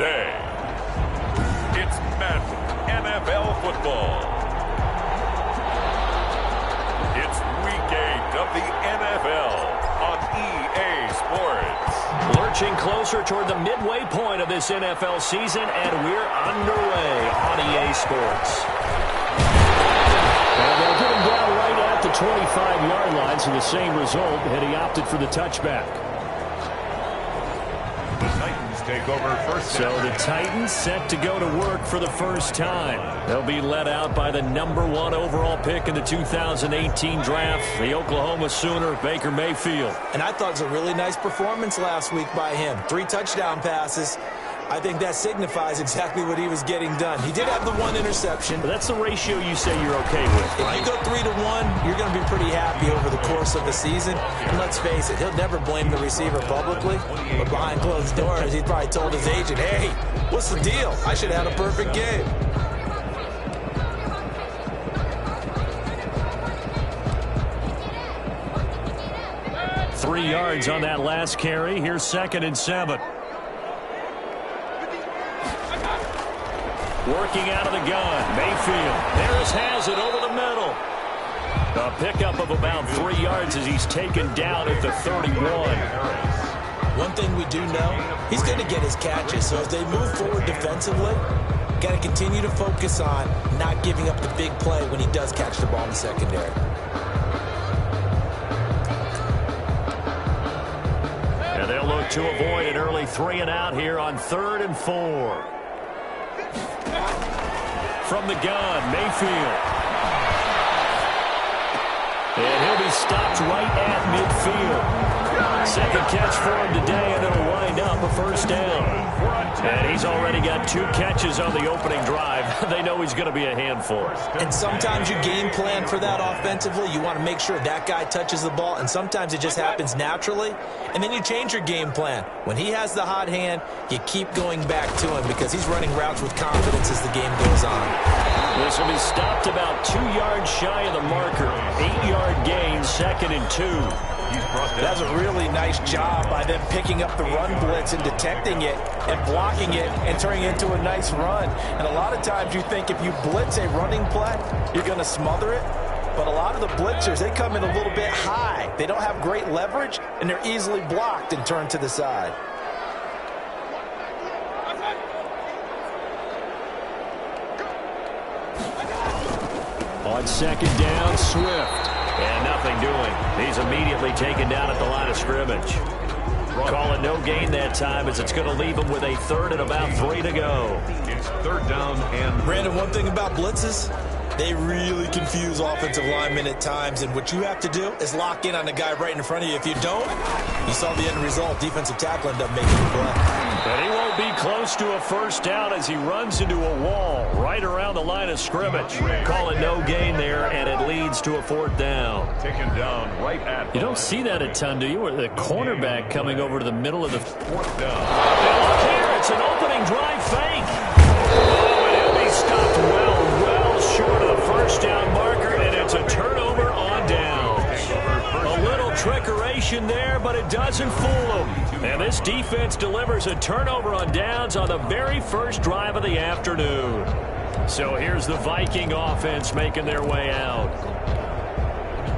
today. It's Madden NFL football. It's Week 8 of the NFL on EA Sports. Lurching closer toward the midway point of this NFL season, and we're underway on EA Sports. And they'll get him down right at the 25-yard line, so the same result, and he opted for the touchback. The Titans take over first down. So the Titans set to go to work for the first time. They'll be led out by the #1 overall pick in the 2018 draft, the Oklahoma Sooner, Baker Mayfield. And I thought it was a really nice performance last week by him. 3 touchdown passes. I think that signifies exactly what he was getting done. He did have the 1 interception. But that's the ratio you say you're okay with, right? If you go 3-1, you're going to be pretty happy over the course of the season. And let's face it, he'll never blame the receiver publicly. But behind closed doors, he probably told his agent, hey, what's the deal? I should have had a perfect game. Three yards on that last carry. Here's 2nd and 7. Working out of the gun. Mayfield. Harris has it over the middle. A pickup of about 3 yards as he's taken down at the 31. One thing we do know, he's going to get his catches. So as they move forward defensively, got to continue to focus on not giving up the big play when he does catch the ball in the secondary. And they'll look to avoid an early 3-and-out here on 3rd and 4. From the gun, Mayfield. And he'll be stopped right at midfield. Second catch for him today, and it'll wind up a first down. And he's already got 2 catches on the opening drive. They know he's going to be a handful. And sometimes you game plan for that offensively. You want to make sure that guy touches the ball, and sometimes it just happens naturally. And then you change your game plan. When he has the hot hand, you keep going back to him because he's running routes with confidence as the game goes on. This will be stopped about 2 yards shy of the marker. 8-yard gain, 2nd and 2. That's a really nice job by them picking up the run blitz and detecting it and blocking it and turning it into a nice run. And a lot of times you think if you blitz a running play, you're going to smother it. But a lot of the blitzers, they come in a little bit high. They don't have great leverage, and they're easily blocked and turned to the side. On 2nd down, Swift. And nothing doing. He's immediately taken down at the line of scrimmage. Call it no gain that time as it's going to leave him with a 3rd and about 3 to go. It's 3rd down and... Brandon, one thing about blitzes, they really confuse offensive linemen at times, and what you have to do is lock in on the guy right in front of you. If you don't, you saw the end result. Defensive tackle ended up making the play. But he won't be close to a first down as he runs into a wall right around the line of scrimmage. Call it no gain there, and it leads to a 4th down. Taken down right at... You don't see that a ton, do you? Or the cornerback coming over to the middle of the... 4th down. And look here, it's an opening drive fake. Oh, and he'll be stopped well short of the first down marker, and it's a turnover on downs. A little trickeration there, but it doesn't fool them. And this defense delivers a turnover on downs on the very first drive of the afternoon. So here's the Viking offense making their way out.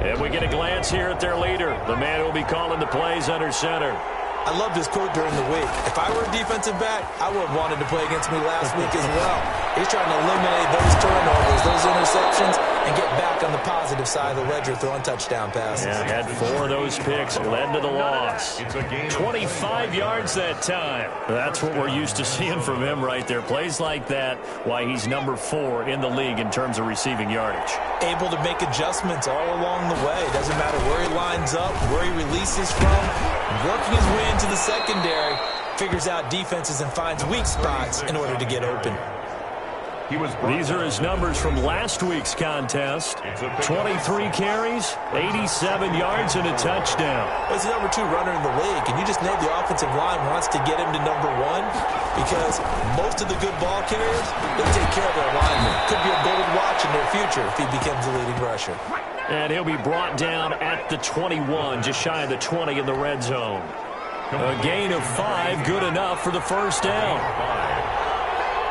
And we get a glance here at their leader, the man who will be calling the plays under center. I loved his quote during the week. If I were a defensive back, I would have wanted to play against me last week as well. He's trying to eliminate those turnovers, those interceptions, and get back on the positive side of the ledger throwing touchdown passes. Yeah, had 4 of those picks, led to the loss. 25 yards that time. That's what we're used to seeing from him right there. Plays like that, why he's number 4 in the league in terms of receiving yardage. Able to make adjustments all along the way. Doesn't matter where he lines up, where he releases from. Working his way into the secondary, figures out defenses and finds weak spots in order to get open. These are his numbers from last week's contest. 23 carries, 87 yards, and a touchdown. He's the number 2 runner in the league, and you just know the offensive line wants to get him to number 1 because most of the good ball carriers, they take care of their linemen. Could be a gold watch in their future if he becomes the leading rusher. And he'll be brought down at the 21, just shy of the 20 in the red zone. A gain of 5, good enough for the first down.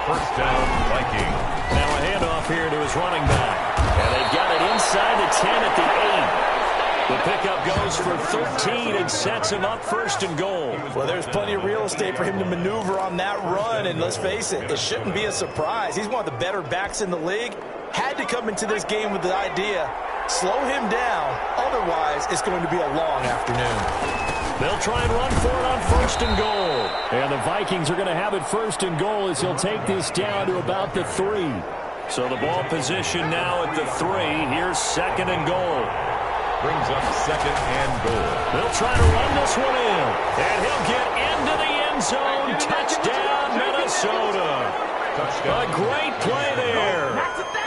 First down, Vikings. Now a handoff here to his running back. And they've got it inside the 10 at the 8. The pickup goes for 13 and sets him up first and goal. Well, there's plenty of real estate for him to maneuver on that run, and let's face it, it shouldn't be a surprise. He's one of the better backs in the league. Had to come into this game with the idea, slow him down, otherwise it's going to be a long afternoon. They'll try and run for it on first and goal. And the Vikings are going to have it first and goal as he'll take this down to about the 3. So the ball position now at the 3. Here's second and goal. Brings up second and goal. They'll try to run this one in. And he'll get into the end zone. Touchdown, Minnesota. A great play there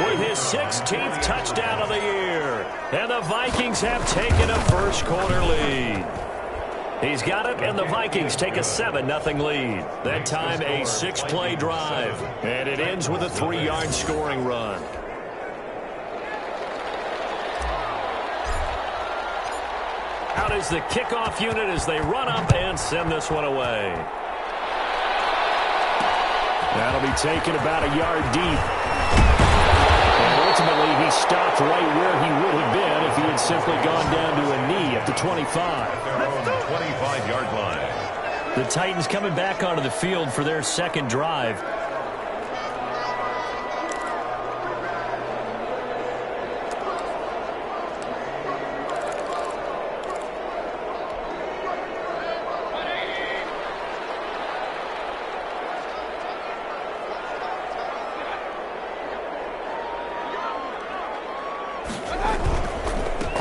with his 16th touchdown of the year. And the Vikings have taken a first quarter lead. He's got it, and the Vikings take a 7-0 lead. That time a 6-play drive. And it ends with a 3-yard scoring run. Out is the kickoff unit as they run up and send this one away. That'll be taken about a yard deep. And ultimately, he stopped right where he would have been if he had simply gone down to a knee at the 25. 25-yard line. The Titans coming back onto the field for their second drive.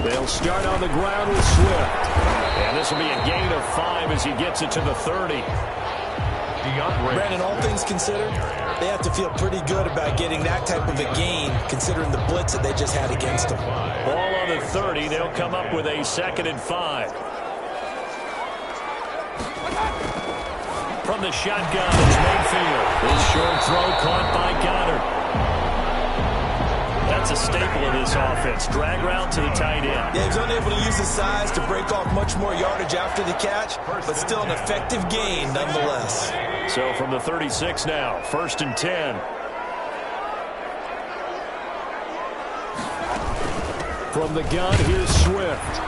They'll start on the ground with Swift. And this will be a gain of 5 as he gets it to the 30. Brandon, all things considered, they have to feel pretty good about getting that type of a gain, considering the blitz that they just had against them. Ball on the 30. They'll come up with a 2nd and 5. From the shotgun, it's Mayfield. His short throw caught by Goddard. That's a staple of this offense. Drag route to the tight end. Yeah, he was unable to use his size to break off much more yardage after the catch, but still an effective gain nonetheless. So from the 36 now, 1st and 10. From the gun, here's Swift.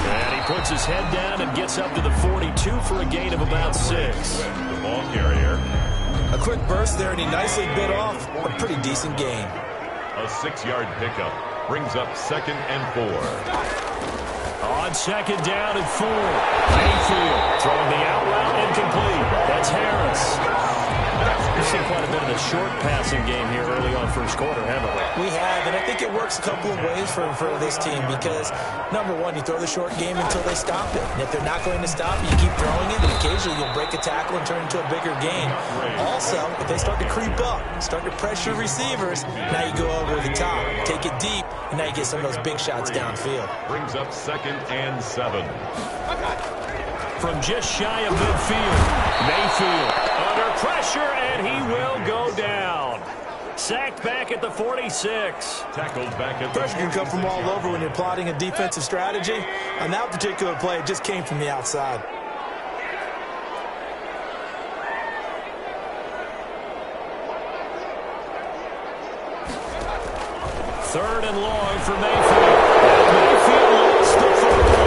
And he puts his head down and gets up to the 42 for a gain of about 6. The ball carrier. A quick burst there, and he nicely bit off a pretty decent gain. A 6-yard pickup brings up 2nd and 4. On 2nd down and 4. Mayfield throwing the out route incomplete. That's Harris. We've seen quite a bit of the short passing game here early on first quarter, haven't we? We have, and I think it works a couple of ways for this team because, number one, you throw the short game until they stop it. And if they're not going to stop it, you keep throwing it, and occasionally you'll break a tackle and turn it into a bigger gain. Also, if they start to creep up, start to pressure receivers, now you go over the top, take it deep, and now you get some of those big shots downfield. Brings up 2nd and 7. From just shy of midfield, Mayfield under pressure, and he will go down. Sacked back at the 46. Tackled back at the Pressure can come from all over when you're plotting a defensive strategy. On that particular play, it just came from the outside. Third and long for Mayfield. Mayfield lost the football.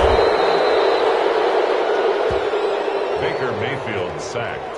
Baker Mayfield sacked.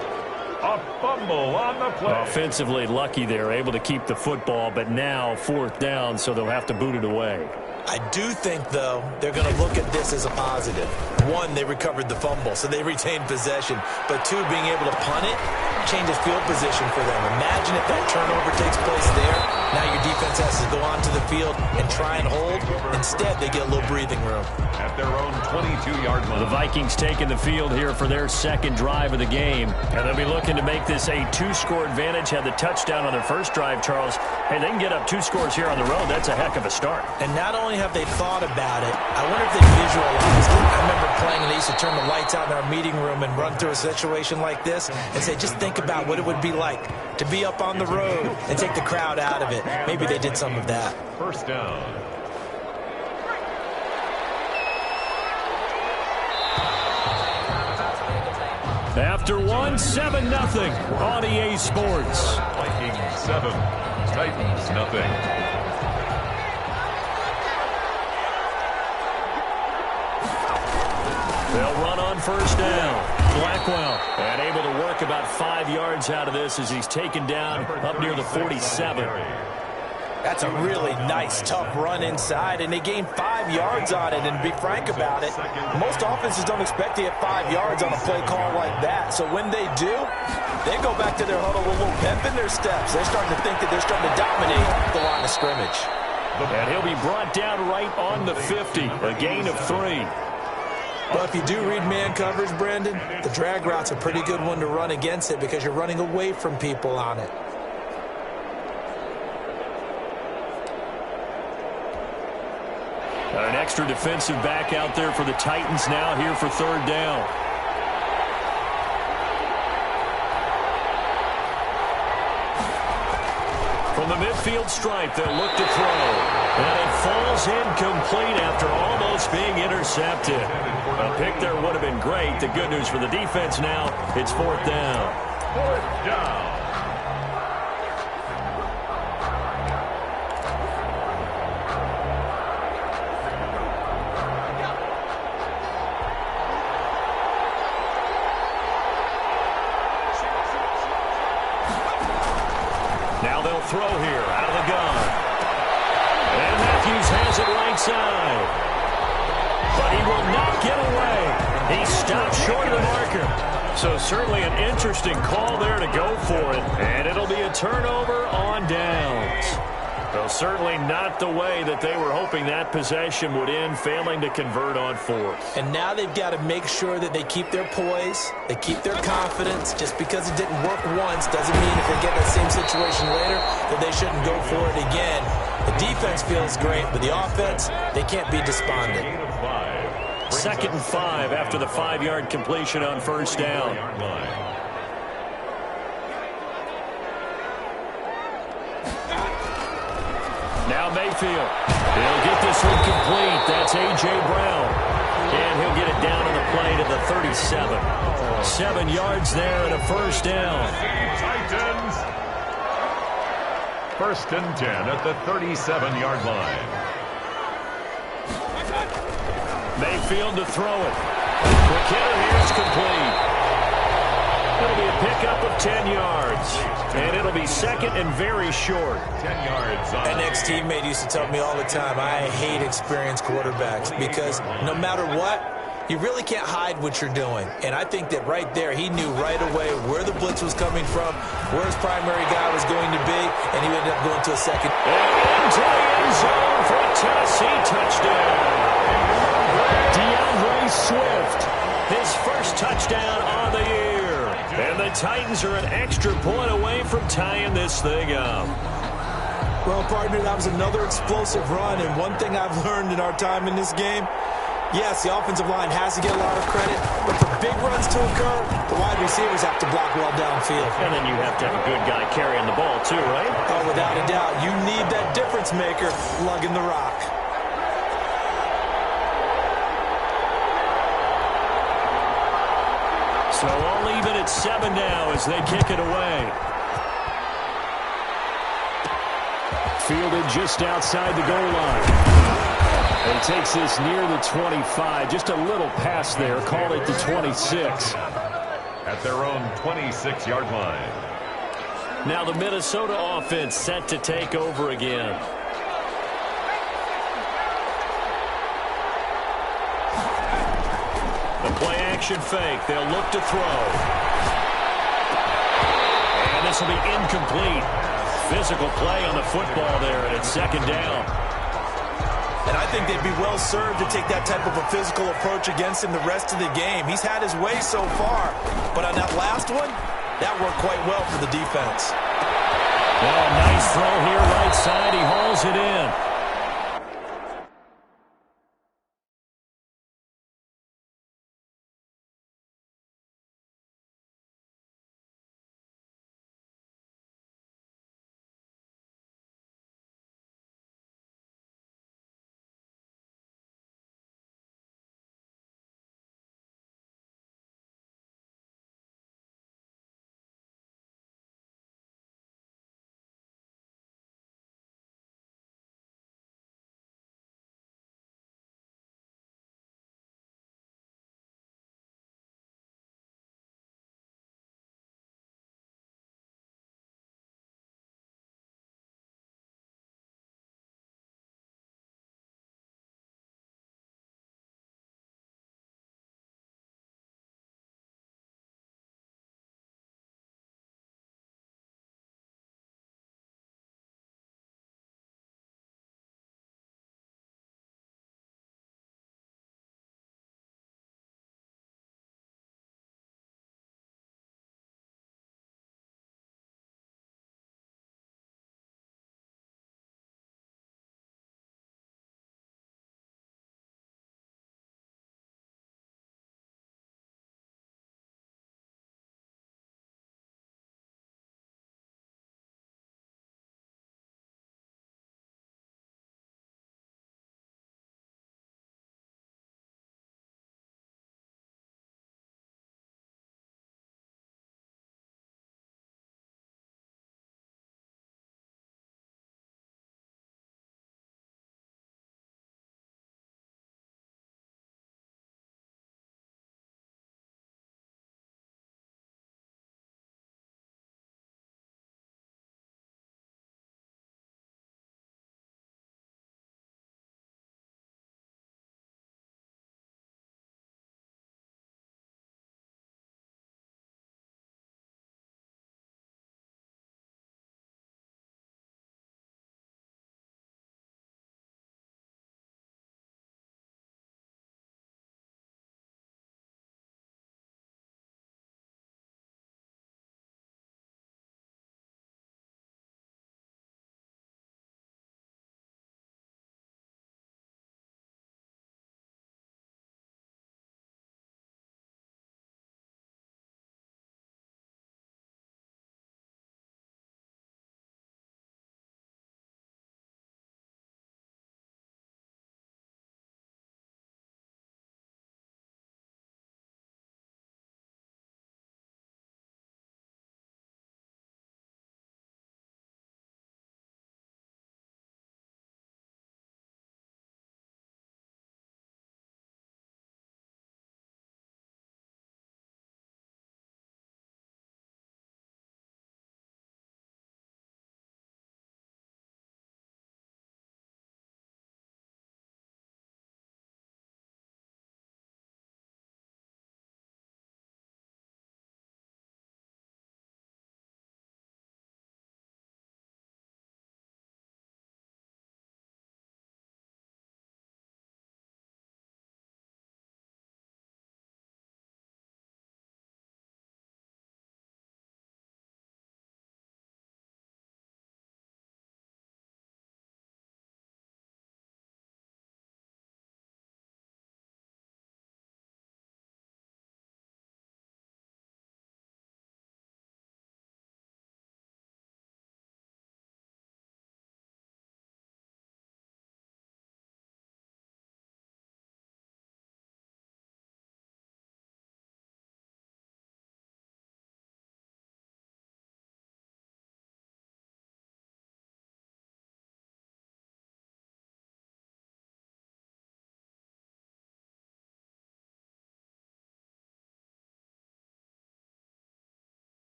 A fumble on the play. Offensively lucky they're able to keep the football, but now 4th down, so they'll have to boot it away. I do think, though, they're going to look at this as a positive. One, they recovered the fumble, so they retained possession. But two, being able to punt it changes field position for them. Imagine if that turnover takes place there. Now your defense has to go onto the field and try and hold. Instead, they get a little breathing room. At their own 22-yard line. The Vikings taking the field here for their second drive of the game. And they'll be looking to make this a 2-score advantage. Had the touchdown on their first drive, Charles. Hey, they can get up 2 scores here on the road. That's a heck of a start. And not only have they thought about it, I wonder if they visualized it. I remember playing and they used to turn the lights out in our meeting room and run through a situation like this and say, just think about what it would be like to be up on the road and take the crowd out of it. Maybe they did some of that. First down. After one, 7-0 on EA Sports. Vikings 7, Titans nothing. They'll run on first down. Blackwell, and able to work about 5 yards out of this as he's taken down up near the 47. That's a really nice, tough run inside, and they gained 5 yards on it. And to be frank about it, most offenses don't expect to get 5 yards on a play call like that. So when they do, they go back to their huddle with a little pep in their steps. They're starting to think that they're starting to dominate the line of scrimmage. And he'll be brought down right on the 50, a gain of 3. But if you do read man coverage, Brandon, the drag route's a pretty good one to run against it because you're running away from people on it. An extra defensive back out there for the Titans now here for third down. From the midfield stripe, they'll look to throw. And it falls incomplete after almost being intercepted. A pick there would have been great. The good news for the defense now, it's fourth down. Fourth down. Now they'll throw here out of the gun. And Matthews has it right side. But he will not get away. He stopped short of the marker. So certainly an interesting call there to go for it. And it'll be a turnover on downs. Well, certainly not the way that they were hoping that possession would end, failing to convert on fourth. And now they've got to make sure that they keep their poise, they keep their confidence. Just because it didn't work once doesn't mean if they get that same situation later that they shouldn't go for it again. The defense feels great, but the offense, they can't be despondent. 2nd and 5 after the 5-yard completion on first down. Now Mayfield. He'll get this one complete. That's A.J. Brown. And he'll get it down on the play to the 37. 7 yards there and a first down. Titans. 1st and 10 at the 37-yard line. Mayfield to throw it. Quick hitter here is complete. It'll be a pickup of 10 yards. And it'll be second and very short. 10 yards on. An ex-teammate used to tell me all the time, I hate experienced quarterbacks because no matter what, you really can't hide what you're doing. And I think that right there, he knew right away where the blitz was coming from, where his primary guy was going to be, and he ended up going to a second. And into the end zone for a Tennessee touchdown. DeAndre Swift, his first touchdown on the year. And the Titans are an extra point away from tying this thing up. Well, partner, that was another explosive run, and one thing I've learned in our time in this game, yes, the offensive line has to get a lot of credit, but for big runs to occur, the wide receivers have to block well downfield. And then you have to have a good guy carrying the ball too, right? Oh, without a doubt. You need that difference maker lugging the rock. So all even at 7 now as they kick it away. Fielded just outside the goal line. And he takes this near the 25. Just a little pass there. Call it the 26. At their own 26-yard line. Now the Minnesota offense set to take over again. The play-action fake. They'll look to throw. And this will be incomplete. Physical play on the football there, and it's 2nd down. And I think they'd be well served to take that type of a physical approach against him the rest of the game. He's had his way so far, but on that last one, that worked quite well for the defense. Well, nice throw here right side. He hauls it in.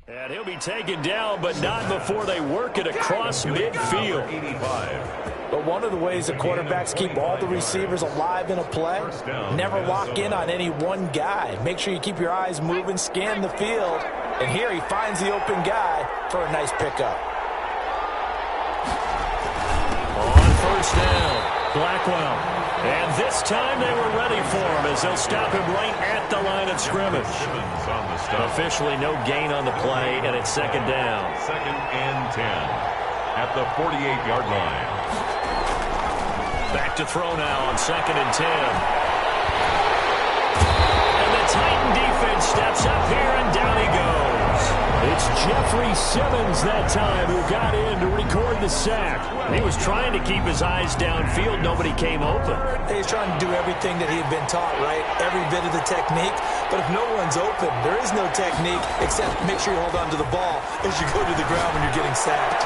And he'll be taken down, but not before they work it across midfield. 85. But one of the ways the quarterbacks keep all the receivers alive in a play, never lock in on any one guy. Make sure you keep your eyes moving, scan the field. And here he finds the open guy for a nice pickup. On first down, Blackwell. And this time they were ready for him as they'll stop him right at the line of scrimmage. Officially no gain on the play, and it's second down. 2nd and 10 at the 48-yard line. Back to throw now on 2nd and 10. And the Titan defense steps up here, and down he goes. It's Jeffrey Simmons that time who got in to record the sack. He was trying to keep his eyes downfield. Nobody came open. He's trying to do everything that he had been taught, right? Every bit of the technique. But if no one's open, there is no technique except make sure you hold on to the ball as you go to the ground when you're getting sacked.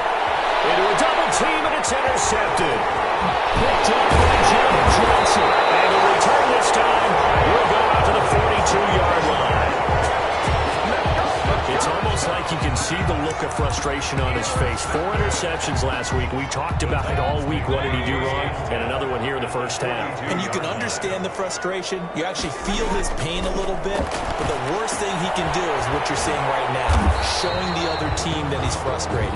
Into a double team, and it's intercepted. Picked up by Jared Johnson. And the return this time will go out to the 42-yard line. It's almost like you can see the look of frustration on his face. 4 interceptions last week. We talked about it all week. What did he do wrong? And another one here in the first half. And you can understand the frustration. You actually feel his pain a little bit. But the worst thing he can do is what you're seeing right now, showing the other team that he's frustrated.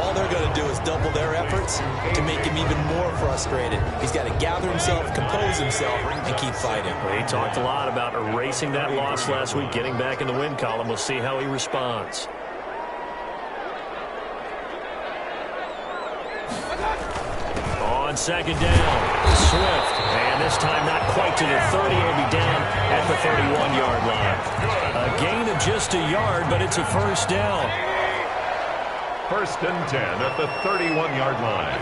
All they're going to do is double their efforts to make him even more frustrated. He's got to gather himself, compose himself, and keep fighting. Well, he talked a lot about erasing that loss last week, getting back in the win column. We'll see how he responds. On second down, Swift. And this time not quite to the 30. He'll be down at the 31-yard line. A gain of just a yard, but it's a first down. 1st and 10 at the 31-yard line.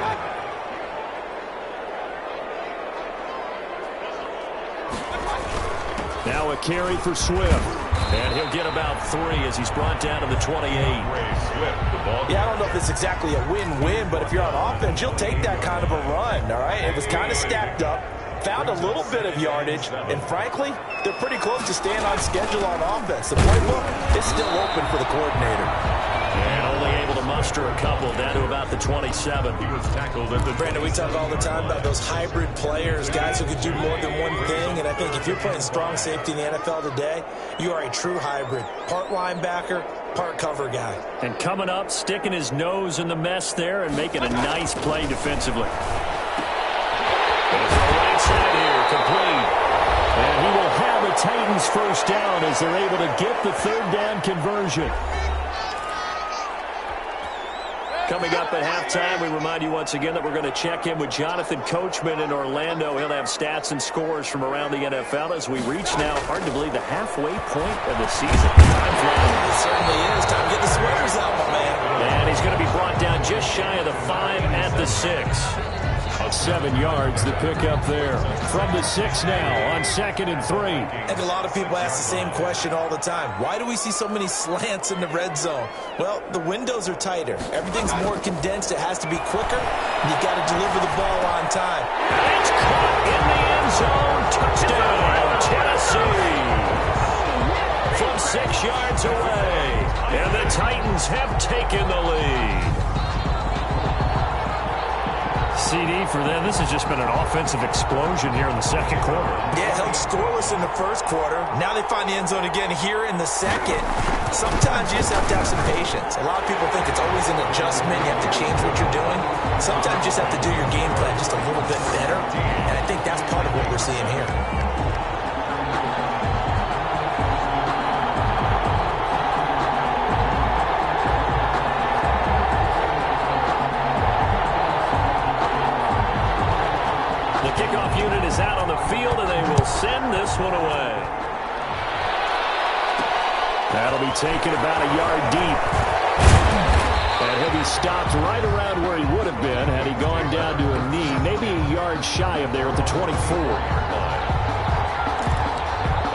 Now a carry for Swift. And he'll get about 3 as he's brought down to the 28. Yeah, I don't know if it's exactly a win-win, but if you're on offense, you'll take that kind of a run, all right? It was kind of stacked up, found a little bit of yardage, and frankly, they're pretty close to staying on schedule on offense. The playbook is still open for the coordinator. And only able to muster a couple down to about the 27. He was tackled at the... Brandon, we talk all the time about those hybrid players, guys who could do more than one thing. And I think if you're playing strong safety in the NFL today, you are a true hybrid. Part linebacker, part cover guy. And coming up, sticking his nose in the mess there and making a nice play defensively. Right side here, complete. And he will have the Titans first down as they're able to get the 3rd down conversion. Coming up at halftime, we remind you once again that we're going to check in with Jonathan Coachman in Orlando. He'll have stats and scores from around the NFL as we reach now, hard to believe, the halfway point of the season. Time flying. It certainly is. Time to get the sweaters out, my man. And he's going to be brought down just shy of the 5 at the 6. 7 yards, the pickup there. From the 6 now on 2nd and 3. And a lot of people ask the same question all the time. Why do we see so many slants in the red zone? Well, the windows are tighter. Everything's more condensed. It has to be quicker. And you got to deliver the ball on time. It's caught in the end zone. Touchdown, Tennessee. From 6 yards away. And the Titans have taken the lead. CD for them. This has just been an offensive explosion here in the second quarter. Yeah, held scoreless in the first quarter. Now they find the end zone again here in the second. Sometimes you just have to have some patience. A lot of people think it's always an adjustment. You have to change what you're doing. Sometimes you just have to do your game plan just a little bit better. And I think that's part of what we're seeing here. Kickoff unit is out on the field, and they will send this one away. That'll be taken about a yard deep. And he'll be stopped right around where he would have been had he gone down to a knee, maybe a yard shy of there at the 24.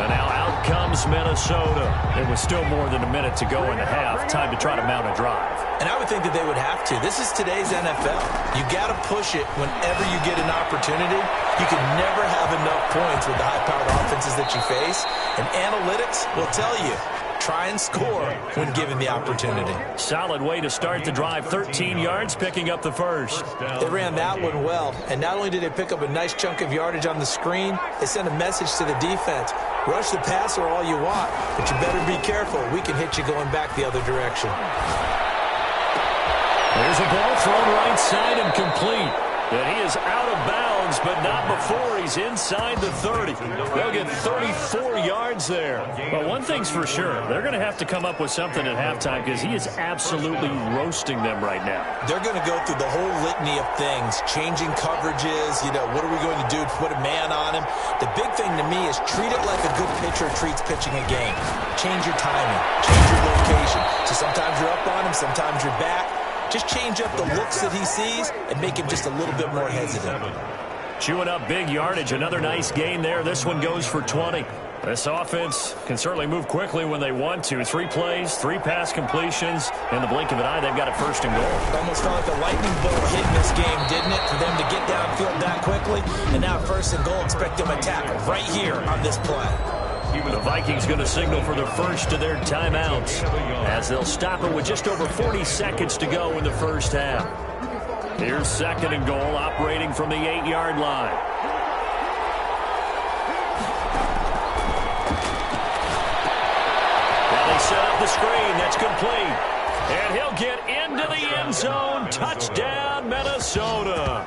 And now out comes Minnesota. It was still more than a minute to go in the half. Time to try to mount a drive. And I would think that they would have to. This is today's NFL. You got to push it whenever you get an opportunity. You can never have enough points with the high-powered offenses that you face. And analytics will tell you, try and score when given the opportunity. Solid way to start the drive. 13 yards, picking up the first. They ran that one well, and not only did they pick up a nice chunk of yardage on the screen, they sent a message to the defense. Rush the passer all you want, but you better be careful. We can hit you going back the other direction. There's a ball thrown right side and complete. And he is out of bounds, but not before he's inside the 30. They'll get 34 yards there. But one thing's for sure, they're going to have to come up with something at halftime because he is absolutely roasting them right now. They're going to go through the whole litany of things, changing coverages, what are we going to do to put a man on him? The big thing to me is treat it like a good pitcher treats pitching a game. Change your timing, change your location. So sometimes you're up on him, sometimes you're back. Just change up the looks that he sees and make him just a little bit more hesitant. Chewing up big yardage. Another nice gain there. This one goes for 20. This offense can certainly move quickly when they want to. 3 plays, 3 pass completions. In the blink of an eye, they've got it first and goal. It almost felt like a lightning bolt hit in this game, didn't it? For them to get downfield that quickly. And now first and goal, expect them to tackle right here on this play. The Vikings going to signal for the first of their timeouts as they'll stop it with just over 40 seconds to go in the first half. Here's second and goal, operating from the 8-yard line. Now they set up the screen. That's complete. And he'll get into the end zone. Touchdown, Minnesota.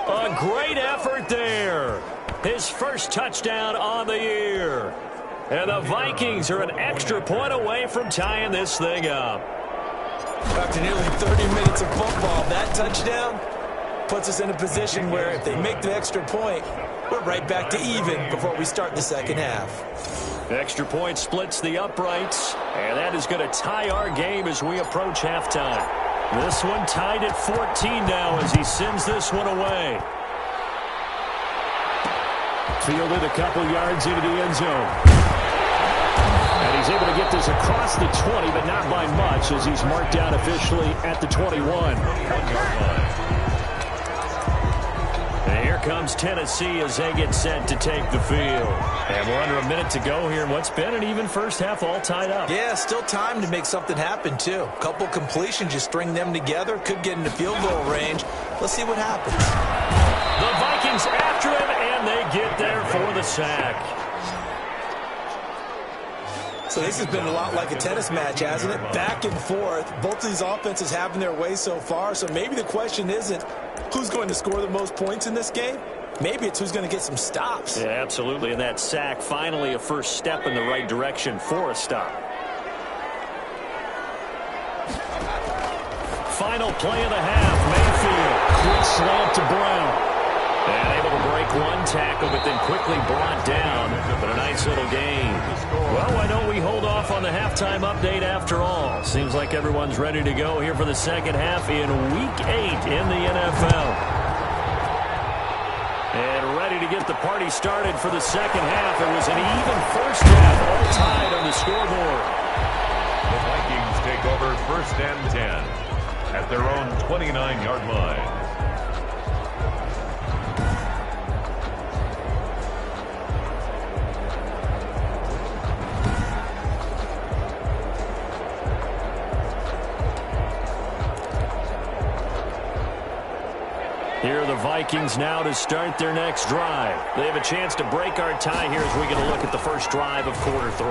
A great effort there. His first touchdown on the year. And the Vikings are an extra point away from tying this thing up. After nearly 30 minutes of football, that touchdown puts us in a position where if they make the extra point, we're right back to even before we start the second half. Extra point splits the uprights, and that is going to tie our game as we approach halftime. This one tied at 14 now as he sends this one away. Fielded a couple yards into the end zone. And he's able to get this across the 20, but not by much as he's marked down officially at the 21. And here comes Tennessee as they get set to take the field. And we're under a minute to go here in what's been an even first half, all tied up. Yeah, still time to make something happen, too. A couple completions, you string them together, could get into field goal range. Let's see what happens. The Vikings after him, and they get there for the sack. So this has been a lot like a tennis match, hasn't it? Back and forth. Both of these offenses having their way so far. So maybe the question isn't who's going to score the most points in this game. Maybe it's who's going to get some stops. Yeah, absolutely. And that sack, finally a first step in the right direction for a stop. Final play of the half. Mayfield. Quick slant to Brown. And able to break one tackle, but then quickly brought down. But a nice little gain. Well, why don't we hold off on the halftime update after all? Seems like everyone's ready to go here for the second half in Week 8 in the NFL. And ready to get the party started for the second half. It was an even first half, all tied on the scoreboard. The Vikings take over first and 10 at their own 29-yard line. Here are the Vikings now to start their next drive. They have a chance to break our tie here as we get a look at the first drive of quarter 3.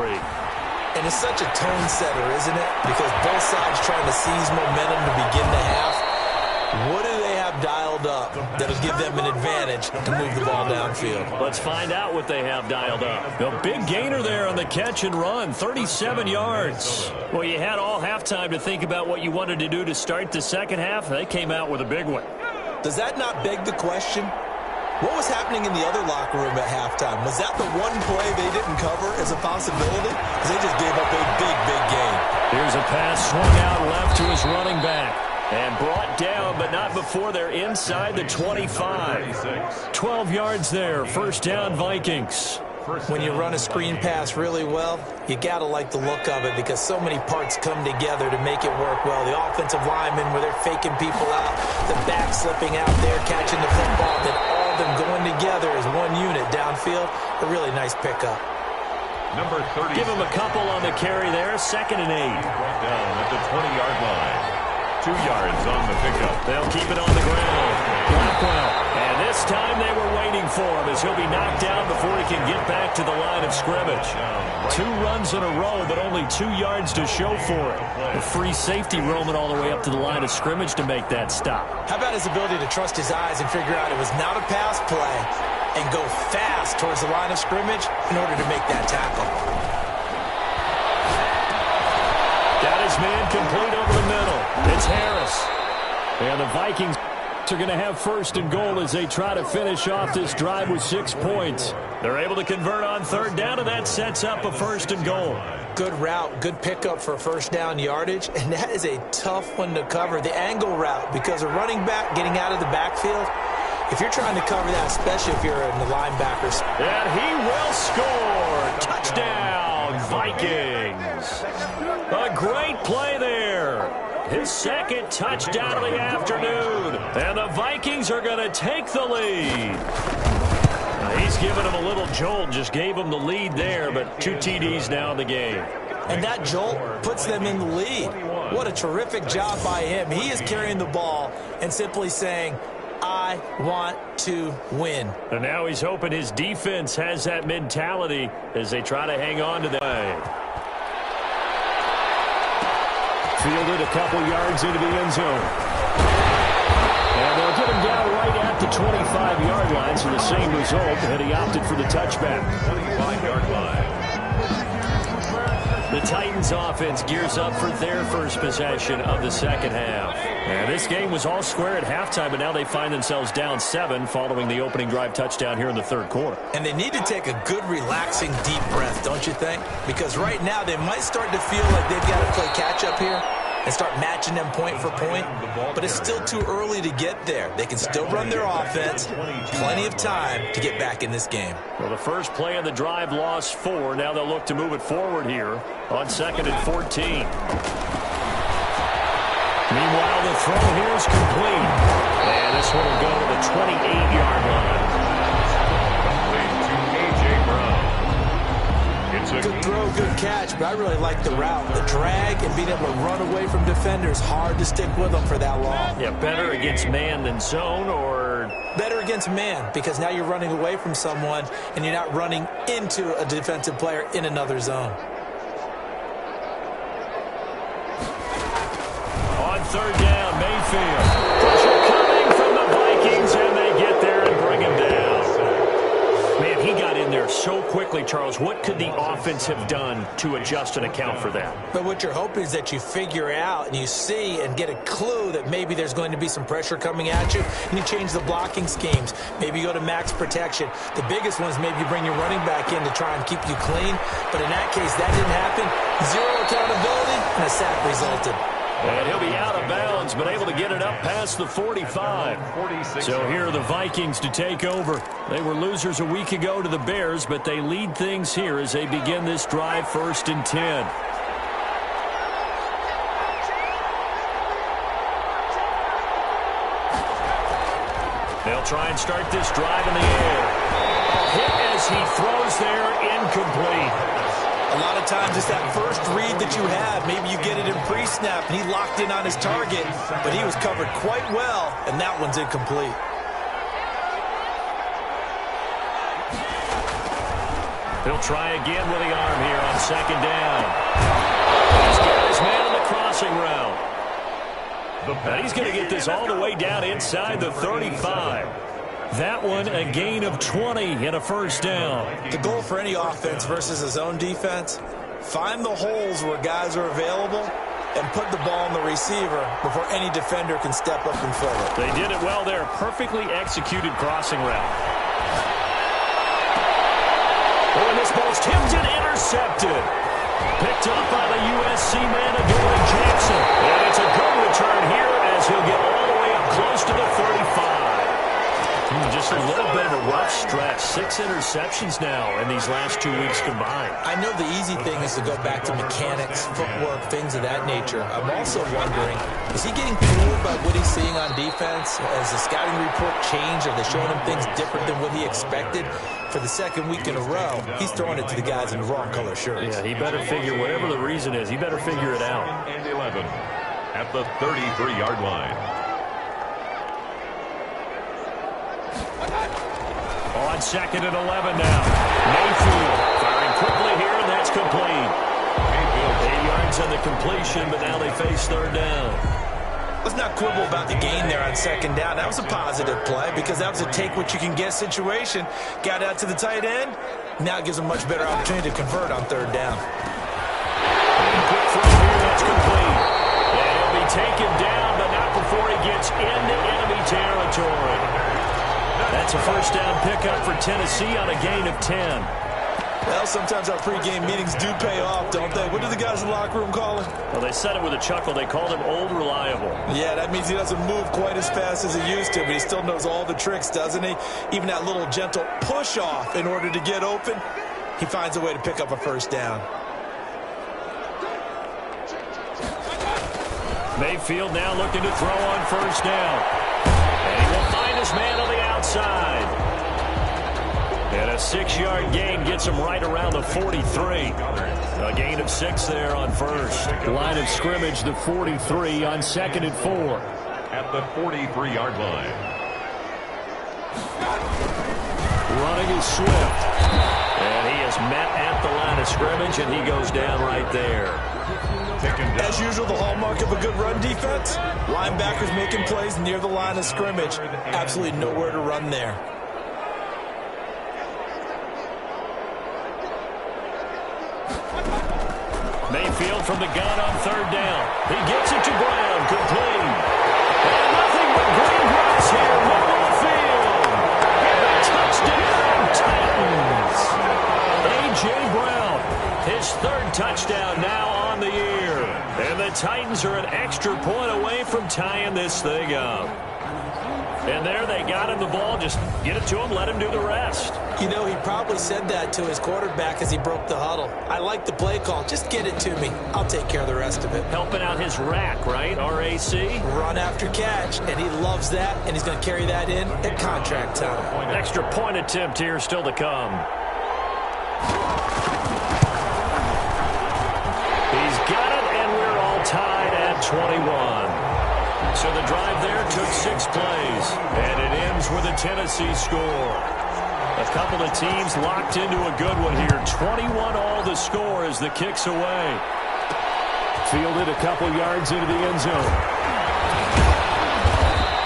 And it's such a tone setter, isn't it? Because both sides trying to seize momentum to begin the half. What do they have dialed up that'll give them an advantage to move the ball downfield? Let's find out what they have dialed up. A big gainer there on the catch and run, 37 yards. Well, you had all halftime to think about what you wanted to do to start the second half. They came out with a big one. Does that not beg the question? What was happening in the other locker room at halftime? Was that the one play they didn't cover as a possibility? Because they just gave up a big, big game. Here's a pass swung out left to his running back. And brought down, but not before they're inside the 25. 12 yards there. First down, Vikings. When you run a screen pass really well, you got to like the look of it because so many parts come together to make it work well. The offensive linemen, where they're faking people out, the back slipping out there, catching the football, then all of them going together as one unit downfield. A really nice pickup. number 30. Give him a couple on the carry there. 2nd and 8. Brought down at the 20-yard line. 2 yards on the pickup. They'll keep it on the ground. Blackwell. And this time they were waiting for him as he'll be knocked down before he can get back to the line of scrimmage. 2 runs in a row, but only 2 yards to show for it. A free safety roaming all the way up to the line of scrimmage to make that stop. How about his ability to trust his eyes and figure out it was not a pass play and go fast towards the line of scrimmage in order to make that tackle. Got his man complete over the middle. It's Harris. And the Vikings are going to have 1st and goal as they try to finish off this drive with 6 points. They're able to convert on 3rd down, and that sets up a 1st and goal. Good route, good pickup for 1st down yardage, and that is a tough one to cover, the angle route, because a running back getting out of the backfield, if you're trying to cover that, especially if you're in the linebackers. And he will score. Touchdown, Vikings. A great play there. His 2nd touchdown of the afternoon. And the Vikings are going to take the lead. Now, he's given him a little jolt, just gave him the lead there, but 2 TDs now in the game. And that jolt puts them in the lead. What a terrific job by him. He is carrying the ball and simply saying, I want to win. And now he's hoping his defense has that mentality as they try to hang on to the way. Fielded a couple yards into the end zone. And they'll get him down right at the 25-yard line, so the same result, and he opted for the touchback. 25-yard line. The Titans offense gears up for their first possession of the 2nd half. And this game was all square at halftime, but now they find themselves down 7 following the opening drive touchdown here in the 3rd quarter. And they need to take a good, relaxing, deep breath, don't you think? Because right now they might start to feel like they've got to play catch-up here and start matching them point for point. But it's still too early to get there. They can still run their offense. Plenty of time to get back in this game. Well, the first play of the drive lost 4. Now they'll look to move it forward here on 2nd and 14. Meanwhile, the throw here is complete. And this one will go to the 28-yard line. Complete to A.J. Brown. It's a Good throw, good catch, but I really like the route. The drag and being able to run away from defenders, hard to stick with them for that long. Yeah, better against man than zone, or better against man, because now you're running away from someone and you're not running into a defensive player in another zone. On 3rd down, Mayfield. Pressure coming from the Vikings, and they get there and bring him down. Man, he got in there so quickly, Charles. What could the offense have done to adjust and account for that? But what you're hoping is that you figure out and you see and get a clue that maybe there's going to be some pressure coming at you, and you change the blocking schemes. Maybe you go to max protection. The biggest one is maybe you bring your running back in to try and keep you clean. But in that case, that didn't happen. 0 accountability, and a sack resulted. And he'll be out of bounds, but able to get it up past the 45. So here are the Vikings to take over. They were losers a week ago to the Bears, but they lead things here as they begin this drive 1st and 10. They'll try and start this drive in the air. A hit as he throws there, incomplete. A lot of times it's that first read that you have. Maybe you get it in pre-snap, and he locked in on his target, but he was covered quite well, and that one's incomplete. He'll try again with the arm here on 2nd down. He's got his man on the crossing route. And he's going to get this all the way down inside the 35. That one, a gain of 20 and a 1st down. The goal for any offense versus a zone defense, find the holes where guys are available and put the ball on the receiver before any defender can step up and fill it. They did it well there. Perfectly executed crossing route. Oh, and this ball's tipped and intercepted. Picked up by the USC man, Adoree Jackson. And it's a good return here as he'll get all the way up close to the 35. Just a little bit of a rough stretch. 6 interceptions now in these last 2 weeks combined. I know the easy thing is to go back to mechanics, footwork, things of that nature. I'm also wondering, is he getting fooled by what he's seeing on defense? Has the scouting report changed? Are they showing him things different than what he expected? For the second week in a row, he's throwing it to the guys in the wrong color shirts. Yeah, he better figure, whatever the reason is, he better figure it out. And 11 at the 33-yard line. On 2nd and 11 now. Mayfield firing quickly here, and that's complete. Mayfield 8 yards on the completion, but now they face 3rd down. Let's not quibble about the gain there on 2nd down. That was a positive play because that was a take-what-you-can-get situation. Got out to the tight end. Now it gives them much better opportunity to convert on 3rd down. Quick throw here, that's complete. And he'll be taken down, but not before he gets into enemy territory. That's a 1st down pickup for Tennessee on a gain of 10. Well, sometimes our pregame meetings do pay off, don't they? What do the guys in the locker room call it? Well, they said it with a chuckle. They called him Old Reliable. Yeah, that means he doesn't move quite as fast as he used to, but he still knows all the tricks, doesn't he? Even that little gentle push-off in order to get open, he finds a way to pick up a 1st down. Mayfield now looking to throw on 1st down. And he will find his man on the outside. And a 6-yard gain gets him right around the 43. A gain of 6 there on 1st. Line of scrimmage, the 43 on 2nd and 4. At the 43-yard line. Running is Swift. And he is met at the line of scrimmage, and he goes down right there. As usual, the hallmark of a good run defense, linebackers making plays near the line of scrimmage. Absolutely nowhere to run there. Mayfield from the gun on 3rd down. He gets it to Brown, complete. And nothing but green grass here, middle of the field. And a touchdown, Titans. A.J. Brown, his 3rd touchdown now on the year. And the Titans are an extra point away from tying this thing up. And there they got him the ball. Just get it to him, let him do the rest. You know, he probably said that to his quarterback as he broke the huddle. I like the play call. Just get it to me. I'll take care of the rest of it. Helping out his rack, right? R-A-C? Run after catch, and he loves that, and he's going to carry that in at contract time. Extra point attempt here still to come. He's got it, and we're all tied at 21. So the drive there took 6 plays, and it ends with a Tennessee score. A couple of teams locked into a good one here. 21 all the score as the kick's away. Fielded a couple yards into the end zone.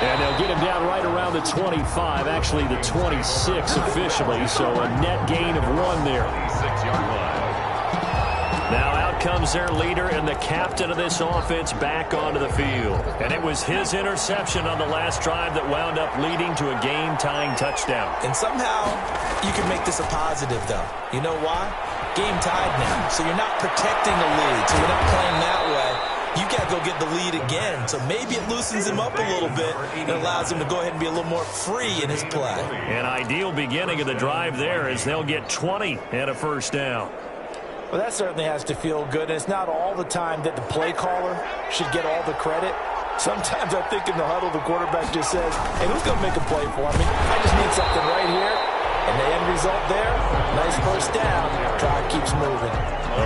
And they'll get him down right around the 25, actually the 26 officially, so a net gain of 1 there. 6-yard line. Now out comes their leader and the captain of this offense back onto the field. And it was his interception on the last drive that wound up leading to a game-tying touchdown. And somehow you can make this a positive, though. You know why? Game tied now, so you're not protecting the lead, so you're not playing that way. You got to go get the lead again, so maybe it loosens him up a little bit and allows him to go ahead and be a little more free in his play. An ideal beginning of the drive there as they'll get 20 and a 1st down. Well, that certainly has to feel good, and it's not all the time that the play caller should get all the credit. Sometimes I think in the huddle, the quarterback just says, hey, who's going to make a play for me? I just need something right here. And the end result there, nice 1st down. Drive keeps moving.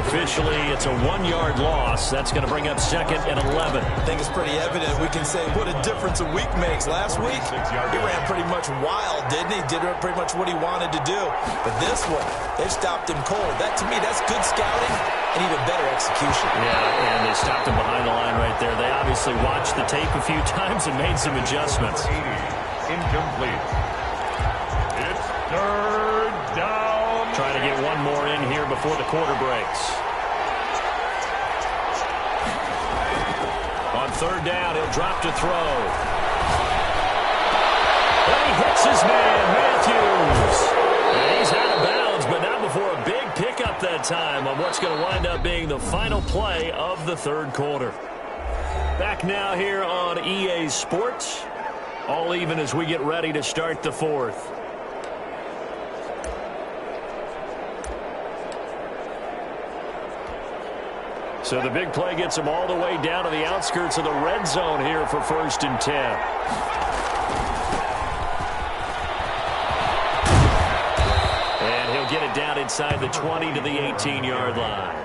Officially, it's a 1-yard loss. That's going to bring up 2nd and 11. I think it's pretty evident. We can say what a difference a week makes. Last week, he ran pretty much wild, didn't he? Did pretty much what he wanted to do. But this one, they've stopped him cold. That, to me, that's good scouting and even better execution. Yeah, and they stopped him behind the line right there. They obviously watched the tape a few times and made some adjustments. Incomplete. It's 3rd down. Trying to get one more in here before the quarter breaks. On 3rd down, he'll drop to throw. And he hits his man, Matthews. And he's out of bounds, but not before a big pickup that time on what's going to wind up being the final play of the 3rd quarter. Back now here on EA Sports. All even as we get ready to start the 4th. So the big play gets him all the way down to the outskirts of the red zone here for 1st and 10. And he'll get it down inside the 20 to the 18-yard line.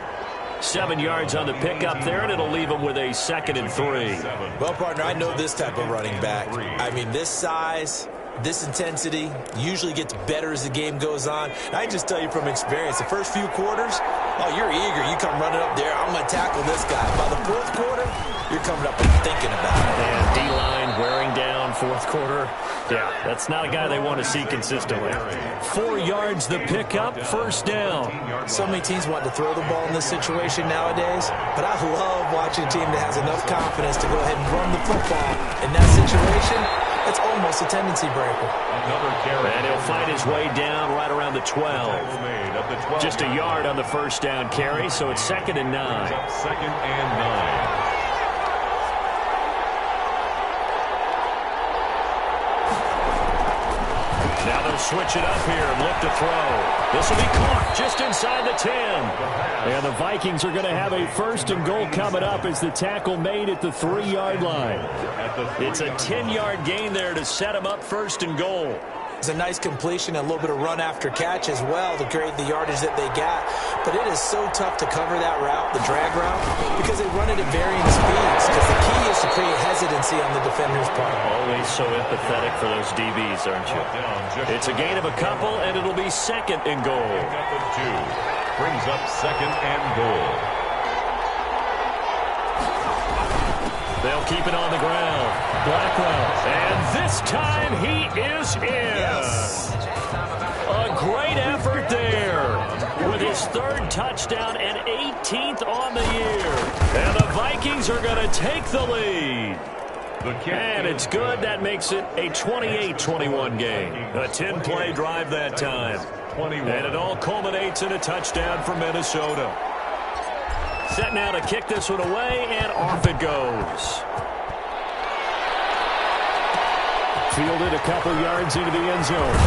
7 yards on the pickup there, and it'll leave him with a 2nd and 3. Well, partner, I know this type of running back. I mean, this size, this intensity usually gets better as the game goes on. And I just tell you from experience, the first few quarters, oh, you're eager. You come running up there, I'm going to tackle this guy. By the 4th quarter, you're coming up and thinking about it. And D-line wearing down 4th quarter. Yeah, that's not a guy they want to see consistently. 4 yards the pickup, 1st down. So many teams want to throw the ball in this situation nowadays, but I love watching a team that has enough confidence to go ahead and run the football. In that situation, it's almost a tendency breaker. And he'll find his way down right around the 12. Just a yard on the 1st down carry, so it's 2nd and 9. 2nd and 9. Now they'll switch it up here and look to throw. This will be caught just inside the 10. And the Vikings are going to have a 1st and goal coming up as the tackle made at the 3-yard line. It's a 10-yard gain there to set them up 1st and goal. It's a nice completion, a little bit of run after catch as well to create the yardage that they got. But it is so tough to cover that route, the drag route, because they run it at varying speeds. Because the key is to create hesitancy on the defender's part. Always so empathetic for those DBs, aren't you? It's a gain of a couple, and it'll be 2nd and goal. Brings up 2nd and goal. They'll keep it on the ground. Blackwell. And this time he is in. Yes. A great effort there with his 3rd touchdown and 18th on the year. And the Vikings are going to take the lead. And it's good. That makes it a 28-21 game. A 10-play drive that time. And it all culminates in a touchdown for Minnesota. Set now to kick this one away, and off it goes. Fielded a couple yards into the end zone.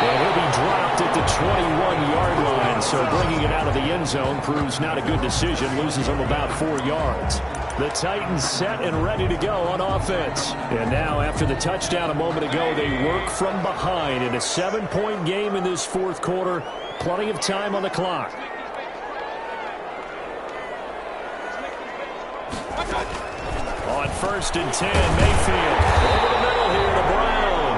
And he'll be dropped at the 21-yard line, so bringing it out of the end zone proves not a good decision, loses him about 4 yards. The Titans set and ready to go on offense. And now, after the touchdown a moment ago, they work from behind in a 7-point game in this 4th quarter. Plenty of time on the clock. On 1st and 10, Mayfield over the middle here to Brown.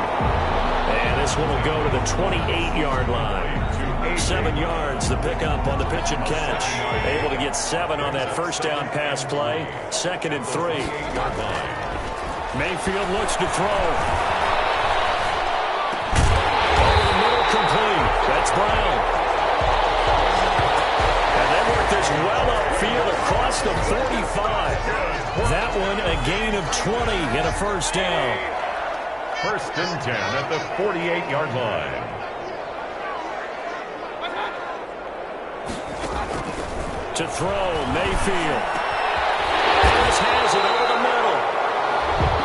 And this one will go to the 28-yard line. 7 yards, the pickup on the pitch and catch. Able to get 7 on that 1st down pass play. 2nd and 3. Mayfield looks to throw. Over the middle, complete. That's Brown. And they work this well upfield across the 45. That one a gain of 20 and a 1st down. 1st and 10 at the 48-yard line. To throw, Mayfield. Harris has it over the middle.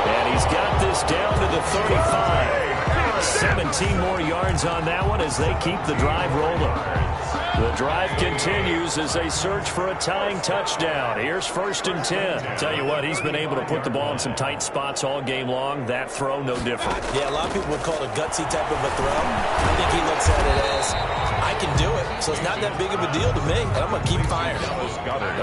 And he's got this down to the 35. 17 more yards on that one as they keep the drive rolling. The drive continues as they search for a tying touchdown. Here's 1st and 10. Tell you what, he's been able to put the ball in some tight spots all game long. That throw, no different. Yeah, a lot of people would call it a gutsy type of a throw. I think he looks at it as, I can do it, so it's not that big of a deal to me, and I'm going to keep firing.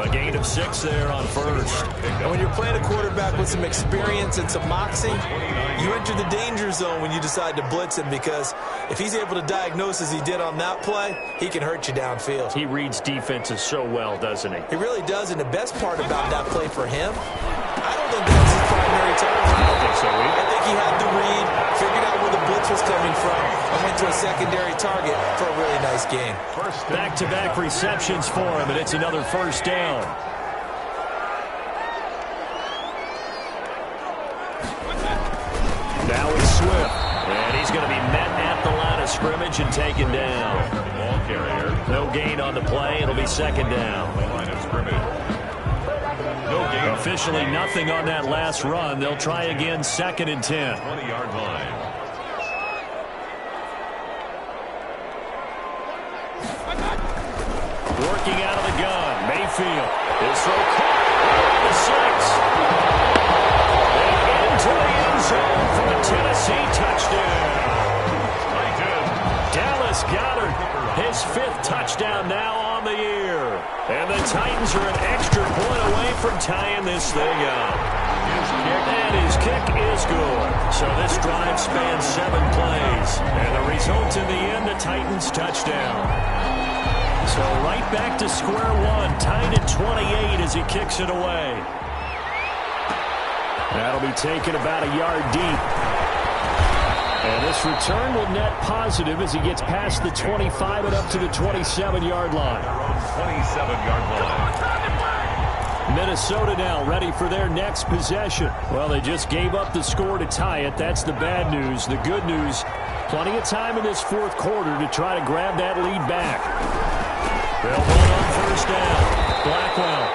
A gain of 6 there on 1st. And when you're playing a quarterback with some experience and some moxie, you enter the danger zone when you decide to blitz him, because if he's able to diagnose as he did on that play, he can hurt you downfield. He reads defenses so well, doesn't he? He really does, and the best part about that play for him, I don't think that was his primary target. I don't think so either. I think he had the read, figured out where the blitz was coming from, and went to a secondary target for a really nice game. Back-to-back receptions for him, and it's another 1st down. Now it's Swift, and he's going to be met at the line of scrimmage and taken down. Ball carrier. No gain on the play. It'll be 2nd down. Line of scrimmage. No gain. Officially nothing on that last run. They'll try again, 2nd and 10. 20-yard line. Working out of the gun. backfield. His throw caught around the 6. And into the end zone for the Tennessee touchdown. Dallas Goedert, his 5th touchdown now on the year. And the Titans are an extra point away from tying this thing up. And his kick is good. So this drive spans 7 plays. And the result in the end, the Titans touchdown. So right back to square one, tied at 28 as he kicks it away. That'll be taken about a yard deep. And this return will net positive as he gets past the 25 and up to the 27-yard line. 27-yard line. Minnesota now ready for their next possession. Well, they just gave up the score to tie it. That's the bad news. The good news, plenty of time in this 4th quarter to try to grab that lead back. They'll run on first down. Blackwell.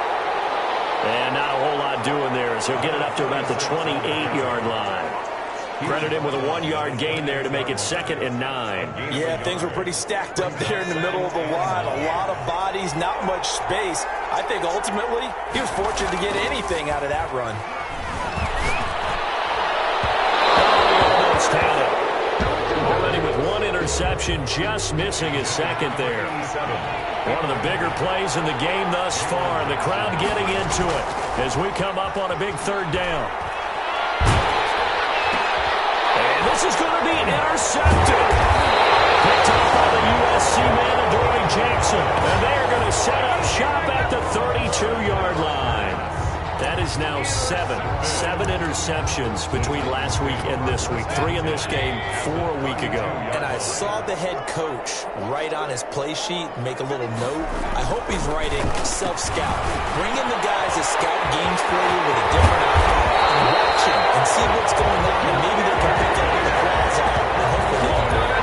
And not a whole lot doing there as he'll get it up to about the 28-yard line. Credit him with a 1-yard gain there to make it 2nd and 9. Yeah, things were pretty stacked up there in the middle of the line. A lot of bodies, not much space. I think ultimately he was fortunate to get anything out of that run. Almost had it. Already with 1 interception, just missing his 2nd there. One of the bigger plays in the game thus far, and the crowd getting into it as we come up on a big 3rd down. This is going to be intercepted. Picked up by the USC man, Adoree Jackson. And they're going to set up shop at the 32-yard line. That is now 7 interceptions between last week and this week. 3 in this game, 4 a week ago. And I saw the head coach write on his play sheet, make a little note. I hope he's writing self-scout. Bring in the guys that scout games for you with a different eye and watch him and see what's going on. And maybe they can pick up where the flaws are. And hopefully they can do it.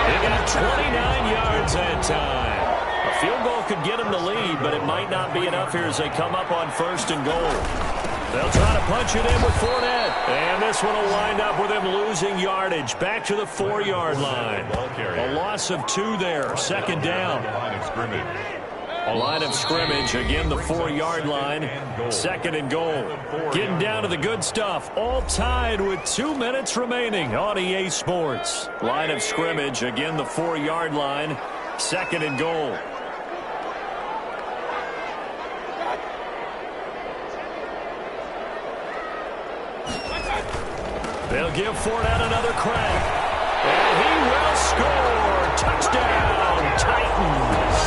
They got 29 yards that time. A field goal could get them the lead, but it might not be enough here as they come up on 1st and goal. They'll try to punch it in with Fournette. And this one will wind up with him losing yardage. Back to the 4-yard line. A loss of 2 there. 2nd down. A line of scrimmage. Again, the 4-yard line. 2nd and goal. Getting down to the good stuff. All tied with 2 minutes remaining on EA Sports. Line of scrimmage. Again, the 4-yard line. 2nd and goal. They'll give Fournette another crack. And he will score. Touchdown, Titans.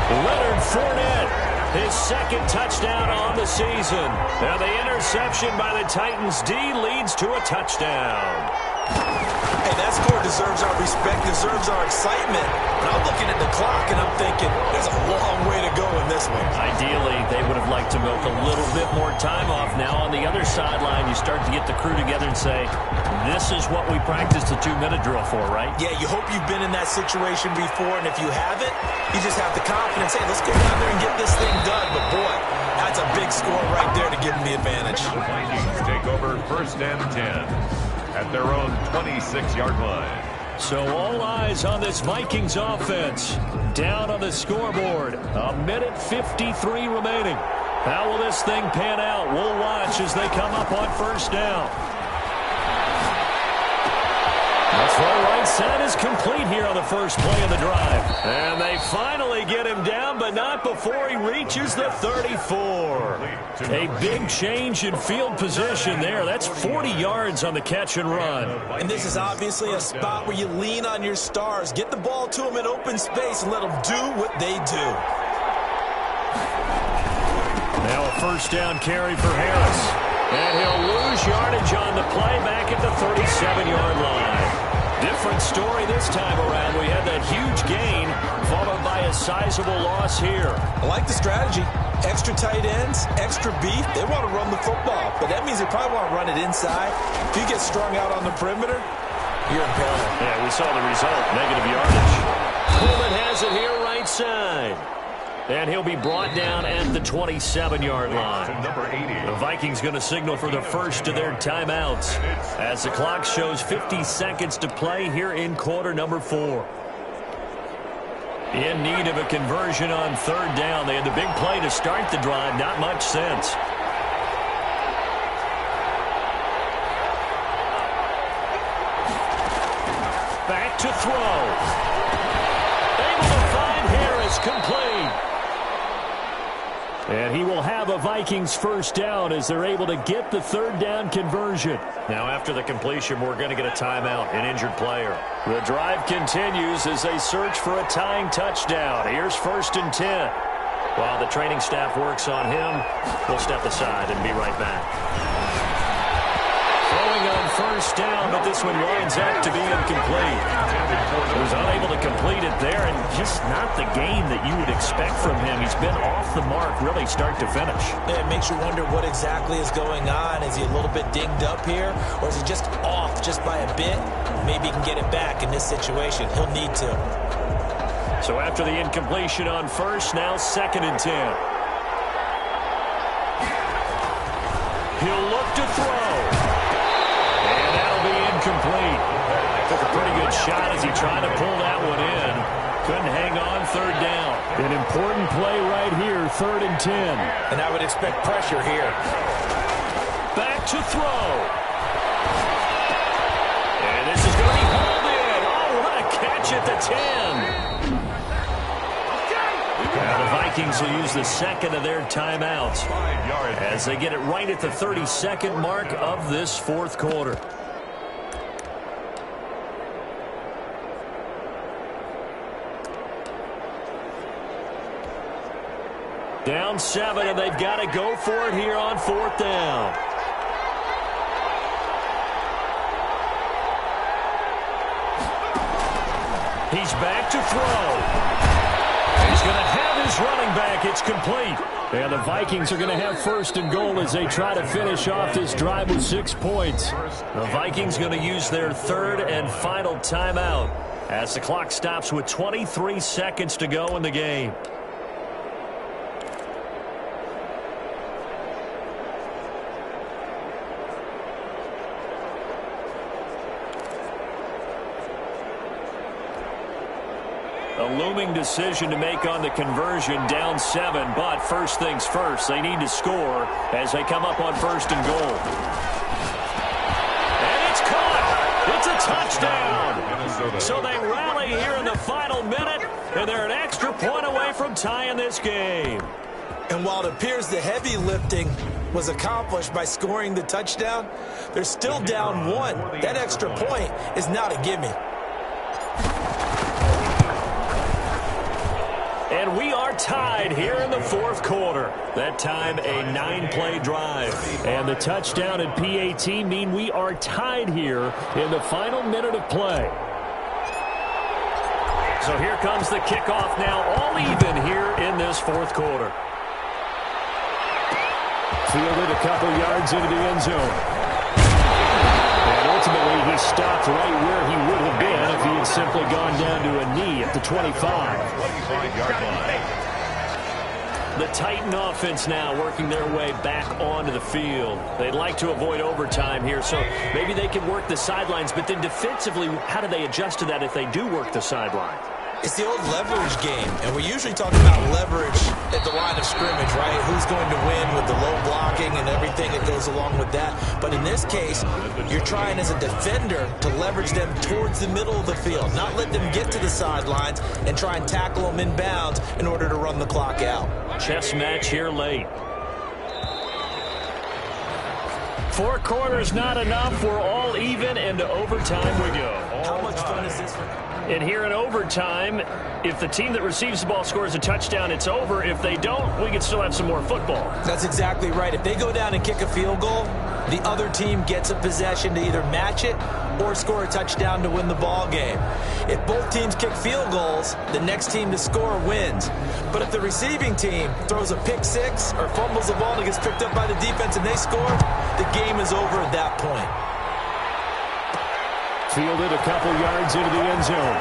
Leonard Fournette, his 2nd touchdown on the season. Now the interception by the Titans D leads to a touchdown. Hey, that score deserves our respect, deserves our excitement. But I'm looking at the clock and I'm thinking there's a long way to go in this one. Ideally, they would have liked to milk a little bit more time off. Now on the other sideline, you start to get the crew together and say, this is what we practiced the 2-minute drill for, right? Yeah, you hope you've been in that situation before, and if you haven't, you just have the confidence, hey, let's go down there and get this thing done. But boy, that's a big score right there to give them the advantage. The Vikings take over 1st and 10 at their own 26-yard line. So all eyes on this Vikings offense. Down on the scoreboard. 1:53 remaining. How will this thing pan out? We'll watch as they come up on 1st down. The throw right side is complete here on the first play of the drive. And they finally get him down, but not before he reaches the 34. A big change in field position there. That's 40 yards on the catch and run. And this is obviously a spot where you lean on your stars. Get the ball to them in open space and let them do what they do. Now a 1st down carry for Harris. And he'll lose yardage on the play back at the 37-yard line. Different story this time around. We had that huge gain followed by a sizable loss here. I like the strategy. Extra tight ends, extra beef. They want to run the football, but that means they probably want to run it inside. If you get strung out on the perimeter, you're in peril. Yeah, we saw the result. Negative yardage. Coleman has it here right side. And he'll be brought down at the 27-yard line. The Vikings going to signal for the first of their timeouts as the clock shows 50 seconds to play here in quarter number 4. In need of a conversion on third down. They had the big play to start the drive. Not much sense. Back to throw. Able to find Harris, complete. And he will have a Vikings first down as they're able to get the third down conversion. Now after the completion, we're going to get a timeout, an injured player. The drive continues as they search for a tying touchdown. Here's 1st and 10. While the training staff works on him, we'll step aside and be right back. Throwing on first down, but this one winds up to be incomplete. He was unable to complete it there, and just not the game that you would expect from him. He's been off the mark really start to finish. Yeah, it makes you wonder what exactly is going on. Is he a little bit dinged up here, or is he just off just by a bit? Maybe he can get it back in this situation. He'll need to. So after the incompletion on first, now 2nd and 10. He'll look to throw. And that'll be incomplete. Took a pretty good shot as he tried to pull that one in. Couldn't hang on third down. An important play right here, 3rd and 10. And I would expect pressure here. Back to throw. And this is going to be hauled in. Oh, what a catch at the 10. Now the Vikings will use the second of their timeouts as they get it right at the 32nd mark of this 4th quarter. Down 7, and they've got to go for it here on 4th down. He's back to throw. He's going to have his running back. It's complete. And the Vikings are going to have 1st and goal as they try to finish off this drive with 6 points. The Vikings going to use their 3rd and final timeout as the clock stops with 23 seconds to go in the game. A looming decision to make on the conversion, down 7, but first things first, they need to score as they come up on 1st and goal. And it's caught! It's a touchdown! So they rally here in the final minute, and they're an extra point away from tying this game. And while it appears the heavy lifting was accomplished by scoring the touchdown, they're still down 1. That extra point is not a gimme. And we are tied here in the 4th quarter. That time a 9-play drive. And the touchdown and PAT mean we are tied here in the final minute of play. So here comes the kickoff now, all even here in this 4th quarter. Fielded a couple yards into the end zone. And ultimately, he stopped right where he would have been if he had simply gone down to a knee at the 25. The Titan offense now working their way back onto the field. They'd like to avoid overtime here, so maybe they can work the sidelines, but then defensively, how do they adjust to that if they do work the sideline? It's the old leverage game, and we usually talk about leverage at the line of scrimmage, right? Who's going to win with the low blocking and everything that goes along with that. But in this case, you're trying as a defender to leverage them towards the middle of the field, not let them get to the sidelines and try and tackle them in bounds in order to run the clock out. Chess match here late. 4 quarters not enough. We're all even, and to overtime we go. How much fun is this? And here in overtime, if the team that receives the ball scores a touchdown, it's over. If they don't, we can still have some more football. That's exactly right. If they go down and kick a field goal, the other team gets a possession to either match it or score a touchdown to win the ball game. If both teams kick field goals, the next team to score wins. But if the receiving team throws a pick six or fumbles the ball and it gets picked up by the defense and they score, the game is over at that point. Fielded a couple yards into the end zone.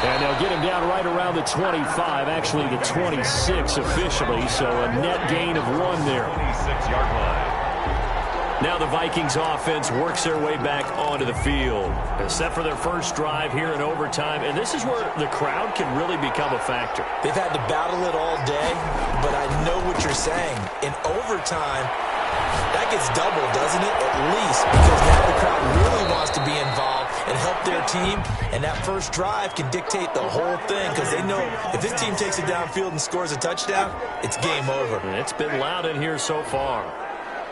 And they'll get him down right around the 25, actually the 26 officially, so a net gain of 1 there. 26-yard line. Now the Vikings offense works their way back onto the field. Set for their first drive here in overtime, and this is where the crowd can really become a factor. They've had to battle it all day, but I know what you're saying. In overtime, that gets doubled, doesn't it? At least, because now the crowd really wants to be involved and help their team, and that first drive can dictate the whole thing because they know if this team takes it downfield and scores a touchdown, it's game over. It's been loud in here so far.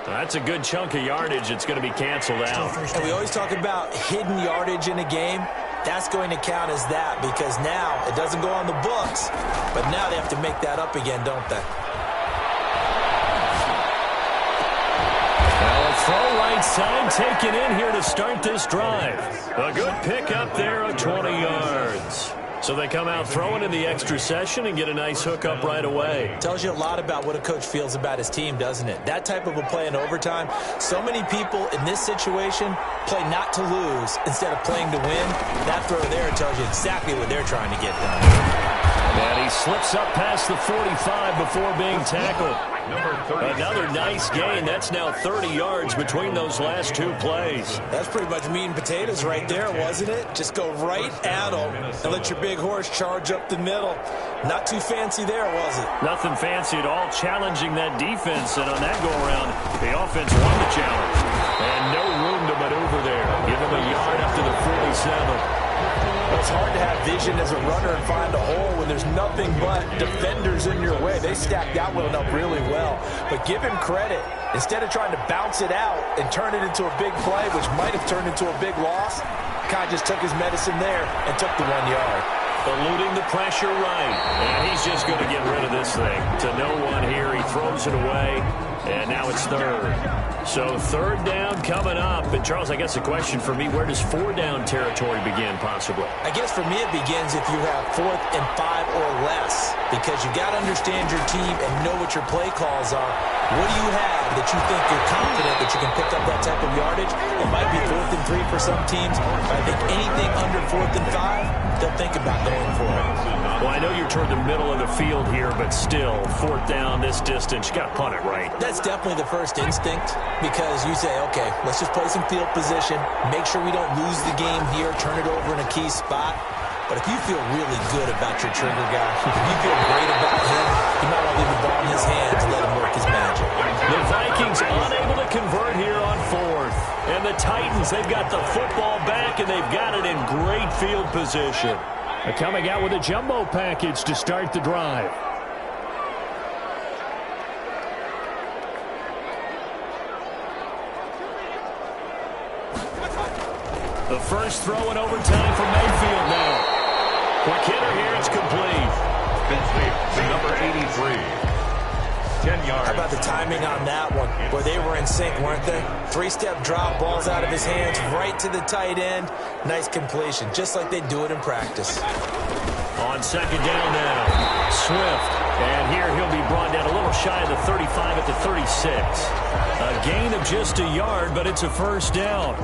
That's a good chunk of yardage. It's going to be canceled out. And we always talk about hidden yardage in a game. That's going to count as that because now it doesn't go on the books, but now they have to make that up again, don't they? Well, a throw right side taken in here to start this drive. A good pickup there of 20 yards. So they come out throwing in the extra session and get a nice hook up right away. Tells you a lot about what a coach feels about his team, doesn't it? That type of a play in overtime, so many people in this situation play not to lose instead of playing to win. That throw there tells you exactly what they're trying to get done. And he slips up past the 45 before being tackled. Another nice gain. That's now 30 yards between those last two plays. That's pretty much meat and potatoes right there, wasn't it? Just go right at them and let your big horse charge up the middle. Not too fancy there, was it? Nothing fancy at all, challenging that defense. And on that go-around, the offense won the challenge. And no room to maneuver there. Give him a yard up to the 47. It's hard to have vision as a runner and find a hole when there's nothing but defenders in your way. They stacked that one up really well. But give him credit. Instead of trying to bounce it out and turn it into a big play, which might have turned into a big loss, Kai just took his medicine there and took the 1 yard. Eluding the pressure right. And he's just going to get rid of this thing. To no one here. He throws it away. And now it's third. So third down coming up. And Charles, I guess the question for me, where does 4-down territory begin possibly? I guess for me it begins if you have 4th and 5 or less. Because you got to understand your team and know what your play calls are. What do you have that you think you're confident that you can pick up that type of yardage? It might be 4th and 3 for some teams. But I think anything under 4th and 5, they'll think about going for it. Well, I know you're toward the middle of the field here, but still, 4th down this distance, you got to punt it right. That's definitely the first instinct because you say, okay, let's just play some field position, make sure we don't lose the game here, turn it over in a key spot. But if you feel really good about your trigger guy, if you feel great about him, you might want to leave the ball in his hands and let him work his magic. The Vikings unable to convert here on 4th. And the Titans, they've got the football back, and they've got it in great field position. They're coming out with a jumbo package to start the drive. The first throw in overtime for Mayfield now. Quick hitter here, it's complete. To number 83. 10 yards. How about the timing on that one, where they were in sync, weren't they? 3-step drop, balls out of his hands, right to the tight end. Nice completion, just like they do it in practice. On second down now, Swift. And here he'll be brought down a little shy of the 35 at the 36. A gain of just a yard, but it's a first down.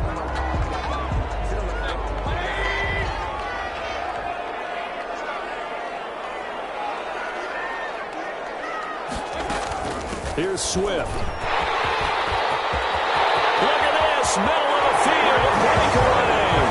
Here's Swift. Look at this, middle of the field, breakaway.